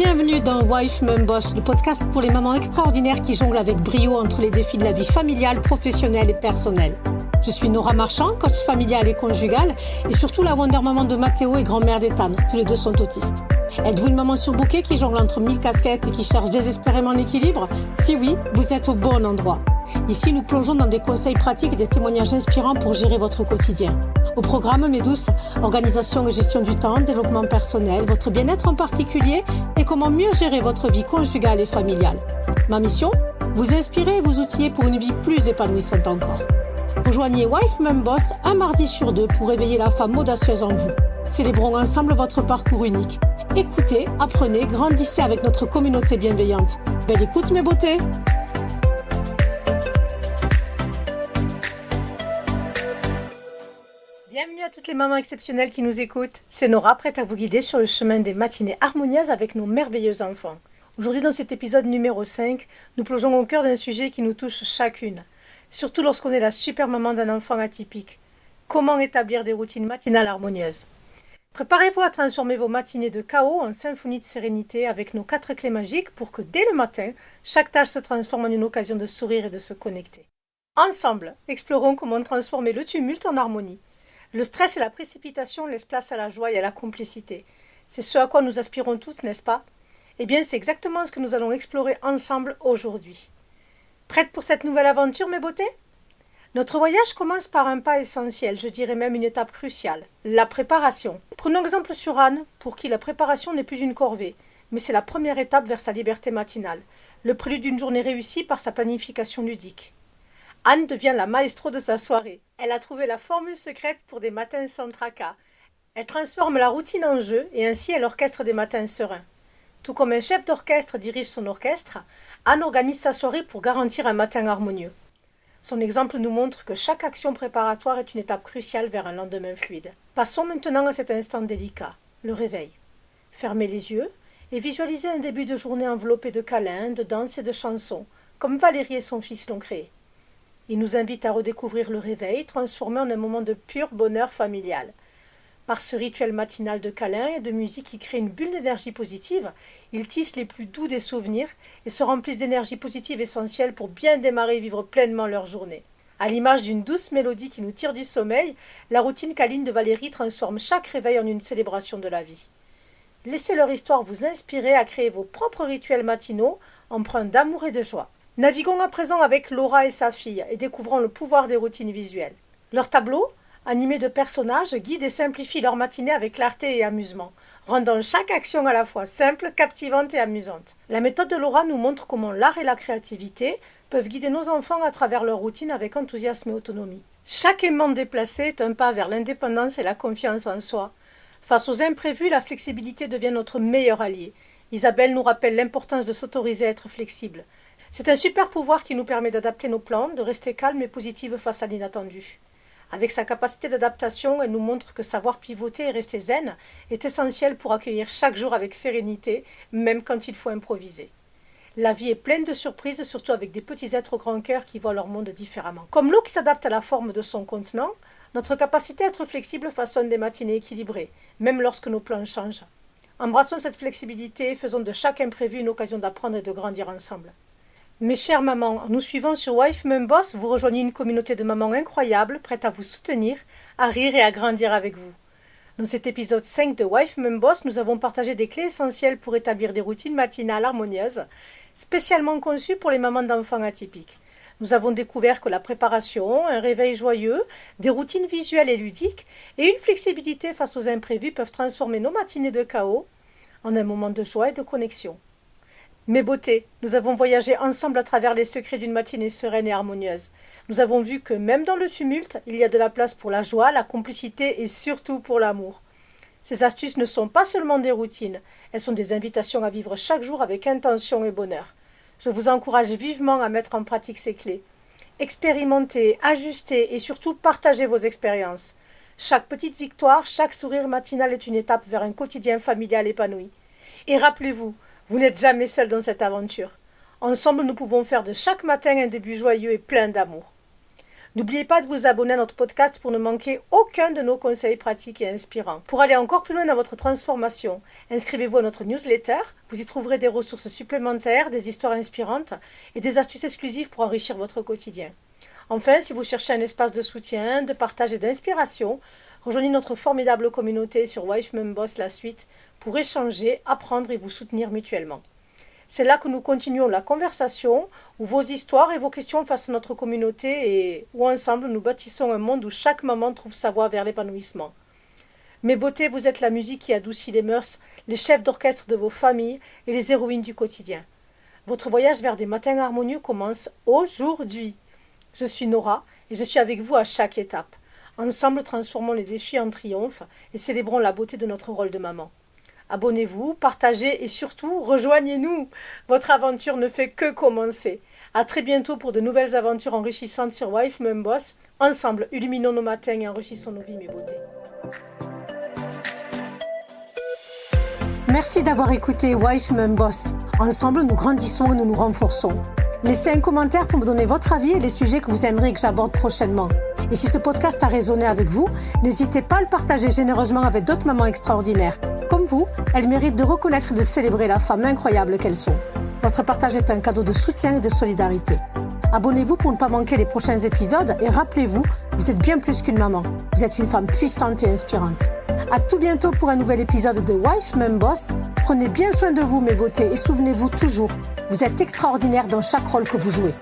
Bienvenue dans Wife Mum Boss, le podcast pour les mamans extraordinaires qui jonglent avec brio entre les défis de la vie familiale, professionnelle et personnelle. Je suis Nora Marchand, coach familiale et conjugale, et surtout la Wonder Maman de Mathéo et grand-mère d'Ethan. Tous les deux sont autistes. Êtes-vous une maman surbookée qui jongle entre 1000 casquettes et qui cherche désespérément l'équilibre? Si oui, vous êtes au bon endroit. Ici, nous plongeons dans des conseils pratiques et des témoignages inspirants pour gérer votre quotidien. Au programme, mes douces, organisation et gestion du temps, développement personnel, votre bien-être en particulier et comment mieux gérer votre vie conjugale et familiale. Ma mission? Vous inspirer et vous outiller pour une vie plus épanouissante encore. Rejoignez Wife Mum Boss un mardi sur deux pour réveiller la femme audacieuse en vous. Célébrons ensemble votre parcours unique. Écoutez, apprenez, grandissez avec notre communauté bienveillante. Belle écoute mes beautés! Bienvenue à toutes les mamans exceptionnelles qui nous écoutent. C'est Nora, prête à vous guider sur le chemin des matinées harmonieuses avec nos merveilleux enfants. Aujourd'hui, dans cet épisode numéro 5, nous plongeons au cœur d'un sujet qui nous touche chacune. Surtout lorsqu'on est la super maman d'un enfant atypique. Comment établir des routines matinales harmonieuses? Préparez-vous à transformer vos matinées de chaos en symphonie de sérénité avec nos 4 clés magiques pour que dès le matin, chaque tâche se transforme en une occasion de sourire et de se connecter. Ensemble, explorons comment transformer le tumulte en harmonie. Le stress et la précipitation laissent place à la joie et à la complicité. C'est ce à quoi nous aspirons tous, n'est-ce pas? Eh bien, c'est exactement ce que nous allons explorer ensemble aujourd'hui. Prêtes pour cette nouvelle aventure, mes beautés? Notre voyage commence par un pas essentiel, je dirais même une étape cruciale, la préparation. Prenons exemple sur Anne, pour qui la préparation n'est plus une corvée, mais c'est la première étape vers sa liberté matinale, le prélude d'une journée réussie par sa planification ludique. Anne devient la maestro de sa soirée. Elle a trouvé la formule secrète pour des matins sans tracas. Elle transforme la routine en jeu et ainsi elle orchestre des matins sereins. Tout comme un chef d'orchestre dirige son orchestre, Anne organise sa soirée pour garantir un matin harmonieux. Son exemple nous montre que chaque action préparatoire est une étape cruciale vers un lendemain fluide. Passons maintenant à cet instant délicat, le réveil. Fermez les yeux et visualisez un début de journée enveloppé de câlins, de danses et de chansons, comme Valérie et son fils l'ont créé. Il nous invite à redécouvrir le réveil, transformé en un moment de pur bonheur familial. Par ce rituel matinal de câlins et de musique qui crée une bulle d'énergie positive, ils tissent les plus doux des souvenirs et se remplissent d'énergie positive essentielle pour bien démarrer et vivre pleinement leur journée. À l'image d'une douce mélodie qui nous tire du sommeil, la routine câline de Valérie transforme chaque réveil en une célébration de la vie. Laissez leur histoire vous inspirer à créer vos propres rituels matinaux empreints d'amour et de joie. Naviguons à présent avec Laura et sa fille et découvrons le pouvoir des routines visuelles. Leur tableau, animé de personnages, guide et simplifie leur matinée avec clarté et amusement, rendant chaque action à la fois simple, captivante et amusante. La méthode de Laura nous montre comment l'art et la créativité peuvent guider nos enfants à travers leur routine avec enthousiasme et autonomie. Chaque aimant déplacé est un pas vers l'indépendance et la confiance en soi. Face aux imprévus, la flexibilité devient notre meilleur allié. Isabelle nous rappelle l'importance de s'autoriser à être flexible. C'est un super pouvoir qui nous permet d'adapter nos plans, de rester calme et positive face à l'inattendu. Avec sa capacité d'adaptation, elle nous montre que savoir pivoter et rester zen est essentiel pour accueillir chaque jour avec sérénité, même quand il faut improviser. La vie est pleine de surprises, surtout avec des petits êtres au grand cœur qui voient leur monde différemment. Comme l'eau qui s'adapte à la forme de son contenant, notre capacité à être flexible façonne des matinées équilibrées, même lorsque nos plans changent. Embrassons cette flexibilité et faisons de chaque imprévu une occasion d'apprendre et de grandir ensemble. Mes chères mamans, en nous suivant sur Wife Mum Boss, vous rejoignez une communauté de mamans incroyables, prêtes à vous soutenir, à rire et à grandir avec vous. Dans cet épisode 5 de Wife Mum Boss, nous avons partagé des clés essentielles pour établir des routines matinales harmonieuses, spécialement conçues pour les mamans d'enfants atypiques. Nous avons découvert que la préparation, un réveil joyeux, des routines visuelles et ludiques et une flexibilité face aux imprévus peuvent transformer nos matinées de chaos en un moment de joie et de connexion. Mes beautés, nous avons voyagé ensemble à travers les secrets d'une matinée sereine et harmonieuse. Nous avons vu que même dans le tumulte, il y a de la place pour la joie, la complicité et surtout pour l'amour. Ces astuces ne sont pas seulement des routines, elles sont des invitations à vivre chaque jour avec intention et bonheur. Je vous encourage vivement à mettre en pratique ces clés. Expérimentez, ajustez et surtout partagez vos expériences. Chaque petite victoire, chaque sourire matinal est une étape vers un quotidien familial épanoui. Et rappelez-vous, vous n'êtes jamais seul dans cette aventure. Ensemble, nous pouvons faire de chaque matin un début joyeux et plein d'amour. N'oubliez pas de vous abonner à notre podcast pour ne manquer aucun de nos conseils pratiques et inspirants. Pour aller encore plus loin dans votre transformation, inscrivez-vous à notre newsletter. Vous y trouverez des ressources supplémentaires, des histoires inspirantes et des astuces exclusives pour enrichir votre quotidien. Enfin, si vous cherchez un espace de soutien, de partage et d'inspiration, rejoignez notre formidable communauté sur Wife Mum Boss la suite pour échanger, apprendre et vous soutenir mutuellement. C'est là que nous continuons la conversation, où vos histoires et vos questions fassent notre communauté et où ensemble nous bâtissons un monde où chaque maman trouve sa voie vers l'épanouissement. Mes beautés, vous êtes la musique qui adoucit les mœurs, les chefs d'orchestre de vos familles et les héroïnes du quotidien. Votre voyage vers des matins harmonieux commence aujourd'hui. Je suis Nora et je suis avec vous à chaque étape. Ensemble, transformons les défis en triomphe et célébrons la beauté de notre rôle de maman. Abonnez-vous, partagez et surtout, rejoignez-nous. Votre aventure ne fait que commencer. À très bientôt pour de nouvelles aventures enrichissantes sur Wife Mum Boss. Ensemble, illuminons nos matins et enrichissons nos vies, mes beautés. Merci d'avoir écouté Wife Mum Boss. Ensemble, nous grandissons et nous nous renforçons. Laissez un commentaire pour me donner votre avis et les sujets que vous aimeriez que j'aborde prochainement. Et si ce podcast a résonné avec vous, n'hésitez pas à le partager généreusement avec d'autres mamans extraordinaires. Comme vous, elles méritent de reconnaître et de célébrer la femme incroyable qu'elles sont. Votre partage est un cadeau de soutien et de solidarité. Abonnez-vous pour ne pas manquer les prochains épisodes et rappelez-vous, vous êtes bien plus qu'une maman. Vous êtes une femme puissante et inspirante. À tout bientôt pour un nouvel épisode de Wife Mum Boss. Prenez bien soin de vous, mes beautés, et souvenez-vous toujours, vous êtes extraordinaire dans chaque rôle que vous jouez.